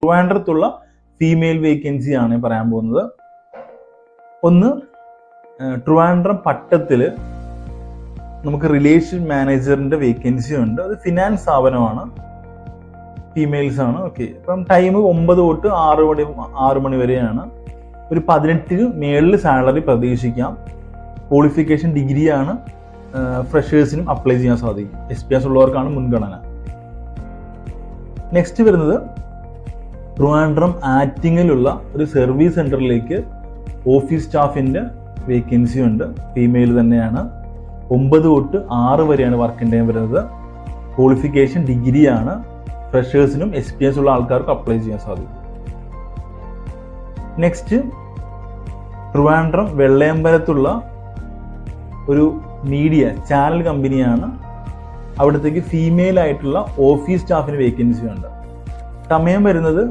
ട്രിവാൻഡ്രത്തുള്ള female vacancy ആണ് പറയാൻ പോകുന്നത്. ഒന്ന്, ട്രിവാൻഡ്രം പട്ടത്തിൽ നമുക്ക് റിലേഷൻ മാനേജറിന്റെ വേക്കൻസി ഉണ്ട്. അത് ഫിനാൻസ് സ്ഥാപനമാണ്, ഫീമെയിൽസ് ആണ്. ഓക്കെ, അപ്പം ടൈം 9 തൊട്ട് 6 മണി വരെയാണ്. ഒരു 18 മേളിൽ സാലറി പ്രതീക്ഷിക്കാം. ക്വാളിഫിക്കേഷൻ ഡിഗ്രിയാണ്. ഫ്രഷേഴ്സിനും അപ്ലൈ ചെയ്യാൻ സാധിക്കും. എക്സ്പീരിയൻസ് ഉള്ളവർക്കാണ് മുൻഗണന. നെക്സ്റ്റ് വരുന്നത് ട്രിവാൻഡ്രം ആറ്റിങ്ങിലുള്ള ഒരു സർവീസ് സെന്ററിലേക്ക് ഓഫീസ് സ്റ്റാഫിന്റെ വേക്കൻസി ഉണ്ട്. ഫീമെയിൽ തന്നെയാണ്. 9 തൊട്ട് 6 വരെയാണ് വർക്കിംഗ് ടൈം വരുന്നത്. ക്വാളിഫിക്കേഷൻ ഡിഗ്രിയാണ്. ഫ്രഷേഴ്സിനും എക്സ്പീരിയൻസ് ഉള്ള ആൾക്കാർക്ക് അപ്ലൈ ചെയ്യാൻ സാധിക്കും. നെക്സ്റ്റ്, ട്രിവാൻഡ്രം വെള്ളയമ്പലത്തുള്ള ഒരു മീഡിയ ചാനൽ കമ്പനിയാണ്. അവിടത്തേക്ക് ഫീമെയിൽ ആയിട്ടുള്ള ഓഫീസ് സ്റ്റാഫിന് വേക്കൻസി ഉണ്ട്. സമയം വരുന്നത്